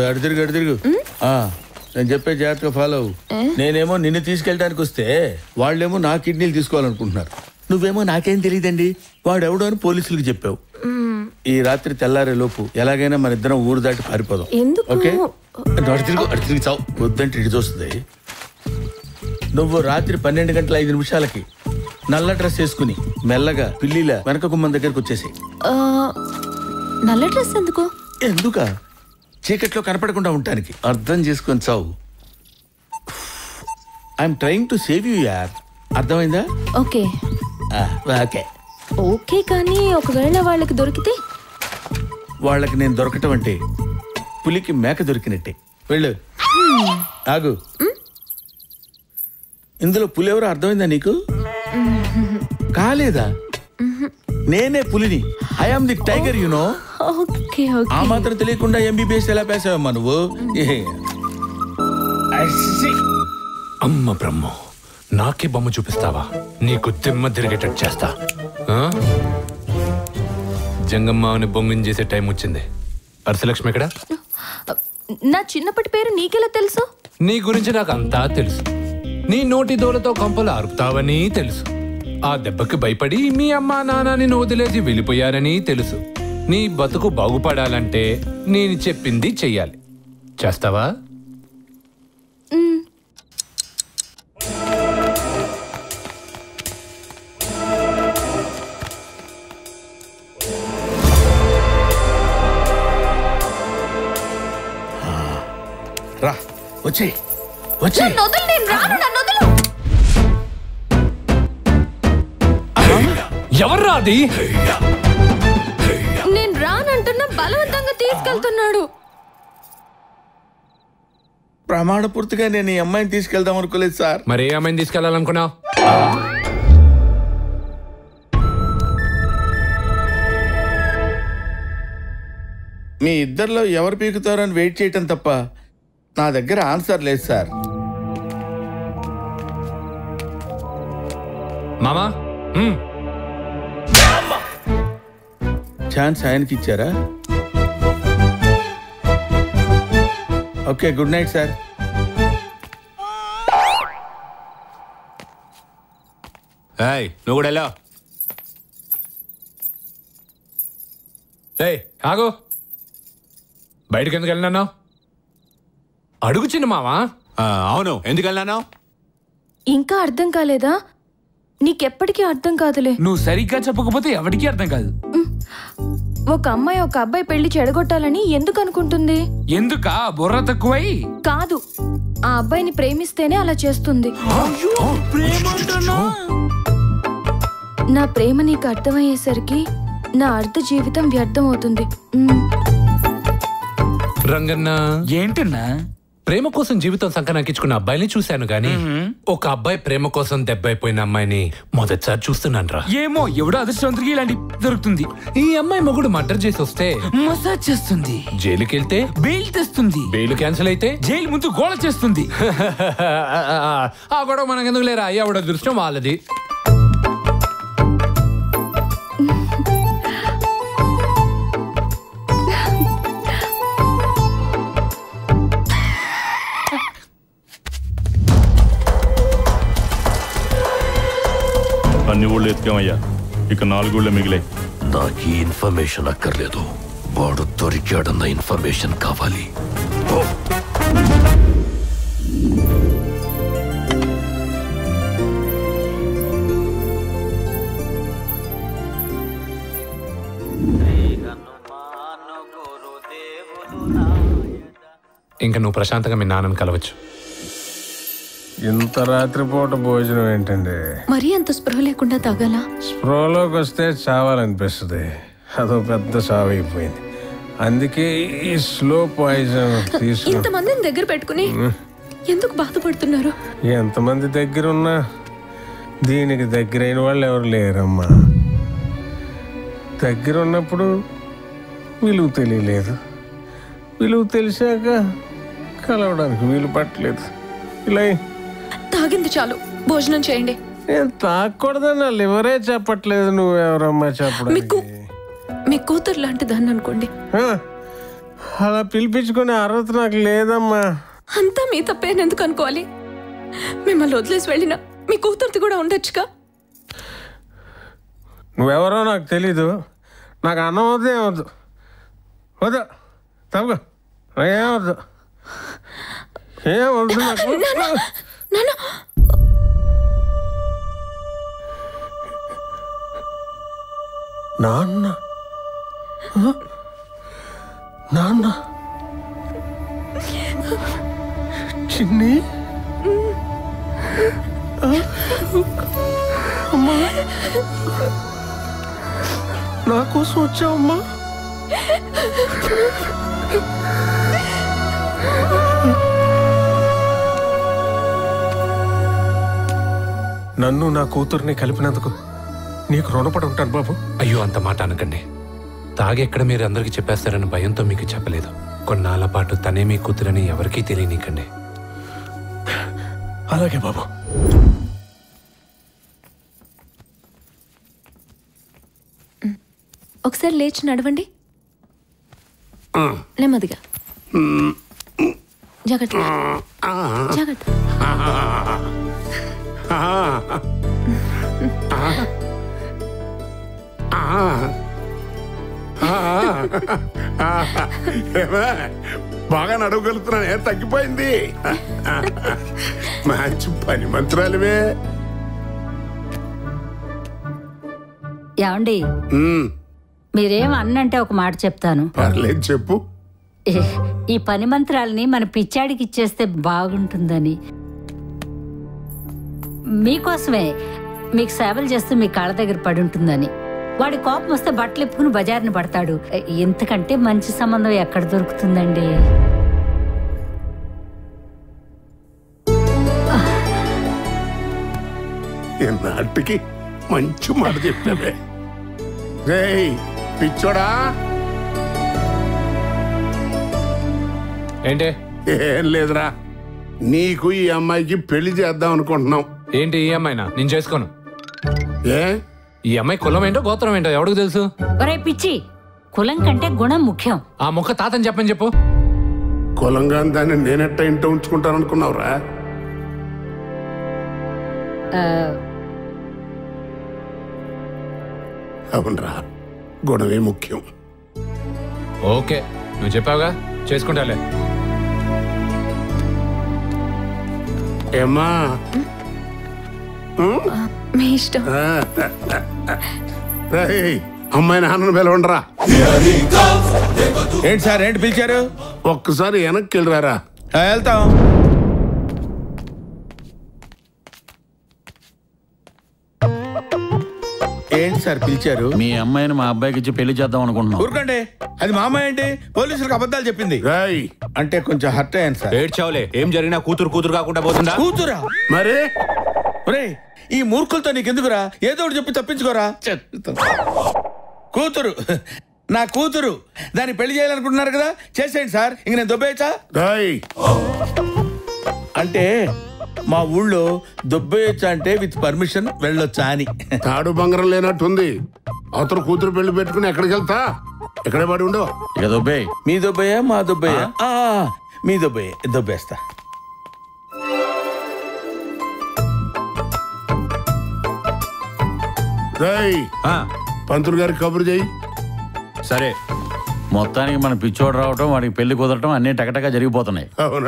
అడు తిరుగు నేను చెప్పే జాగ్రత్తగా ఫాలో అవ్వు. నేనేమో నిన్ను తీసుకెళ్ళడానికి వస్తే వాళ్ళేమో నా కిడ్నీలు తీసుకోవాలనుకుంటున్నారు. నువ్వేమో నాకేం తెలియదండి వాడెవడో అని పోలీసులకు చెప్పావు. ఈ రాత్రి తెల్లారే లోపు ఎలాగైనా మన ఇద్దరం ఊరు దాటి పారిపోదాం. ఓకే అడు తిరిగి చావు. వద్దంటే ఇటు చూస్తుంది. నువ్వు రాత్రి 12:05 నల్ల డ్రెస్ వేసుకుని మెల్లగా పిల్లిలా వెనక గుమ్మం దగ్గరకు వచ్చేసి. నల్ల డ్రెస్ ఎందుకు? ఎందుక చీకట్లో కనపడకుండా ఉండటానికి. అర్థం చేసుకొని చావు. I'm trying to save you యార్. అర్థమైందా? ఓకే ఓకే ఓకే కానీ ఒకవేళ వాళ్ళకి దొరికితే? వాళ్ళకి నేను దొరకటం అంటే పులికి మేక దొరికినట్టే. వెళ్ళు. ఆగు. ఇందులో పులి ఎవరో అర్థమైందా నీకు? కాలేదా? నేనే పులిని. I am the tiger you know. ఆ మాత్రం తెలియకుండా MBBS ఎలా పేసావమ్మా నువ్వు? అమ్మ బ్రహ్మ, నాకే బొమ్మ చూపిస్తావా? నీకు దిమ్మ తిరిగేటట్టు చేస్తా. జంగమ్మని బొంగం చేసే టైం వచ్చింది. అర్సలక్ష్మి ఎక్కడ? నా చిన్నప్పటి పేరు నీకెలా తెలుసు? నీ గురించి నాకు అంతా తెలుసు. నీ నోటి దోలతో కంపలు అరుపుతావని తెలుసు. ఆ దెబ్బకి భయపడి మీ అమ్మా నాన్నని వదిలేసి వెళ్ళిపోయారని తెలుసు. నీ బతుకు బాగుపడాలంటే నేను చెప్పింది చెయ్యాలి. చేస్తావా? రా వచ్చే. ఎవర్రా అది? నేను రానంటున్నా బలవంతంగా తీసుకెళ్తున్నాడు. ప్రమాణపూర్తిగా నేను ఈ అమ్మాయిని తీసుకెళ్దాం అనుకోలేదు సార్. మరి ఏ అమ్మాయిని తీసుకెళ్లాలనుకున్నావు? మీ ఇద్దరిలో ఎవరు పీకుతారని వెయిట్ చేయటం తప్ప నా దగ్గర ఆన్సర్ లేదు సార్. మామా ఛాన్స్ ఆయనకి ఇచ్చారా? Okay good night sir. నువ్వు కూడా ఎలా? ఆగో, బయటకు ఎందుకు వెళ్ళినాను? అడుగు చిన్న మావా. అవును, ఎందుకు వెళ్ళినాను? ఇంకా అర్థం కాలేదా? నీకెప్పటికీ అర్థం కాదులే. నువ్వు సరిగ్గా చెప్పకపోతే ఎవరికీ అర్థం కాదు. ఒక అమ్మాయి ఒక అబ్బాయి పెళ్లి చెడగొట్టాలని ఎందుకు అనుకుంటుంది? ఎందుకా? బుర్ర తక్కువై కాదు, ఆ అబ్బాయిని ప్రేమిస్తేనే అలా చేస్తుంది. నా ప్రేమ నీకు అర్థమయ్యేసరికి నా అర్ధ జీవితం వ్యర్థం అవుతుంది. రంగన్న, ఏంటన్నా? ప్రేమ కోసం జీవితం సంకనాకించుకున్న అబ్బాయిని చూశాను గాని ఒక అబ్బాయి ప్రేమ కోసం దెబ్బైపోయిన అమ్మాయిని మొదటిసారి చూస్తున్నాను రా. ఏమో, ఎవడో అదృష్టవంతుడికి ఇలాంటి దొరుకుతుంది. ఈ అమ్మాయి మొగుడు మర్డర్ చేసి వస్తే మసాజ్ చేస్తుంది, జైలుకి వెళ్తే బెయిల్ తెస్తుంది, బెయిల్ క్యాన్సిల్ అయితే జైలు ముందు గోళ చేస్తుంది. ఆ గొడవ మనకు ఎందుకు లేరా? ఎవడ దృష్టం వాళ్ళది. అన్ని ఊళ్ళు ఎత్తుకామయ్యా, ఇక 4 ఊళ్ళే మిగిలే. నాకు ఈ ఇన్ఫర్మేషన్ అక్కర్లేదు, వాడు దొరికాడన్న ఇన్ఫర్మేషన్ కావాలి. ఇంకా నువ్వు ప్రశాంతంగా మీ నాన్నని కలవచ్చు. ఇంత రాత్రిపూట భోజనం ఏంటండి? మరీ అంత స్పృహ లేకుండా తాగాలా? స్పృహలోకి వస్తే చావాలనిపిస్తుంది. అదో పెద్ద చావు అయిపోయింది. అందుకే ఈ స్లో పాయిజన్ తీసుకు. ఇంతమందిని దగ్గర పెట్టుకుని ఎందుకు బాధపడుతున్నారు? ఎంతమంది దగ్గరున్నా దీనికి దగ్గరైన వాళ్ళు ఎవరు లేరమ్మా. దగ్గర ఉన్నప్పుడు విలువ తెలియలేదు, విలువ తెలిసాక కలవడానికి వీలు పట్టలేదు. ఇలా తాగింది చాలు, భోజనం చేయండి. నేను తాగకూడదని నా లివరే చెప్పట్లేదు, నువ్వెవరమ్మా చెప్పడం? మీ కూతురు లాంటి దాన్ని అనుకోండి. అలా పిలిపించుకునే అర్హత నాకు లేదమ్మా. అంతా మీ తప్పేని ఎందుకు అనుకోవాలి? మిమ్మల్ని వదిలేసి వెళ్ళినా మీ కూతురుది కూడా ఉండొచ్చుగా. నువ్వెవరో నాకు తెలీదు. నాకు అన్నం వద్దు, ఏమొద్దు. వద్దు తప్పుకో, ఏమొద్దు, ఏమొద్దు నాకు. నాన్న నాన్న చిన్ని అమ్మా, నా కోసం వచ్చావమ్మా. నన్ను నా కూతుర్ని కలిపినందుకు నీకు రుణపడి ఉంటాను బాబు. అయ్యో అంత మాట అనకండి. తాగెక్కడ మీరు అందరికీ చెప్పేస్తారని భయంతో మీకు చెప్పలేదు. కొన్నాళ్ళ పాటు తనే మీ కూతురని ఎవరికీ తెలియనీకండి. అలాగే బాబు. ఒకసారి లేచి నడవండి, నెమ్మదిగా. జాగ్రత్త జాగ్రత్త. బాగా నడవగలుగుతున్నాను, ఏం తగ్గిపోయింది. మంచి పని మంత్రాలువే. ఏమండి, మీరేం అన్నంటే ఒక మాట చెప్తాను. పర్లేదు చెప్పు. ఈ పని మంత్రాలని మన పిచ్చాడికి ఇచ్చేస్తే బాగుంటుందని. మీకోసమే, మీకు సేవలు చేస్తూ మీ కాళ్ళ దగ్గర పడి ఉంటుందని. వాడి కోపం వస్తే బట్టలు ఇప్పుకుని బజార్ని పడతాడు. ఎంతకంటే మంచి సంబంధం ఎక్కడ దొరుకుతుందండి? నాటికి మంచి మాట చెప్పావే. రేయ్ పిచ్చోడా, ఏంటి? ఏం లేదురా, నీకు ఈ అమ్మాయికి పెళ్లి చేద్దాం అనుకుంటున్నాం. ఏంటి ఈ అమ్మాయినా? నేను చేసుకోను. ఏ ఈ అమ్మాయి కులం ఏంటో గోత్రం ఏంటో ఎవరికి తెలుసు? ఒరే పిచ్చి, కులం కంటే గుణం ముఖ్యం. ఆ మొక్క తాతని చెప్పని చెప్పు. కులంగా దాన్ని నేనెట్ట ఇంట ఉంచుకుంటాను అనుకున్నావురా? అవునరా, గుణమే ముఖ్యం. ఓకే, నువ్వు చెప్పావుగా, చేసుకుంటాలే. ఏమ్మా, మీ ఇష్టం. అమ్మాయి నాన్నను పిలవండిరా. ఏంటి సార్, ఏంటి పిలిచారు? ఒక్కసారి వెనక్కి వెళ్ళరారా. వెళ్తాం. ఏంటి సార్ పిలిచారు? మీ అమ్మాయిని మా అబ్బాయికి ఇచ్చి పెళ్లి చేద్దాం అనుకుంటున్నాం. ఊరుకోండి, అది మా అమ్మాయి ఏంటి పోలీసులకు అబద్ధాలు చెప్పింది. అంటే కొంచెం హర్ట్ అయ్యాను సార్. ఏడ్చావులే, ఏం జరిగినా కూతురు కూతురు కాకుండా పోతుందా? కూతురా? మరి ఈ మూర్ఖులతో నీకెందుకురా? ఏదో ఒకటి చెప్పి తప్పించుకోరా. కూతురు, నా కూతురు, దాన్ని పెళ్లి చేయాలనుకుంటున్నారు కదా, చేసేయండి సార్. ఇంక నేను దొబ్బేయచ్చా? అంటే మా ఊళ్ళో దొబ్బేయచ్చా అంటే విత్ పర్మిషన్ వెళ్ళొచ్చా అని. తాడు బంగారం లేనట్టుంది. అవతల కూతురు పెళ్లి పెట్టుకుని ఎక్కడికి వెళ్తా? ఎక్కడే పడి ఉండవు. ఇక దొబ్బే. మీ దొబ్బయ్యా మా దొబ్బయ్యా? మీ దొబ్బయ్య, దొబ్బేస్తా. పంతులు గారికి కబురు చేయి. సరే, మొత్తానికి మన పిచ్చోడు రావటం, వాడికి పెళ్లి కుదరటం అన్ని టకటగా జరిగిపోతున్నాయి. అవును.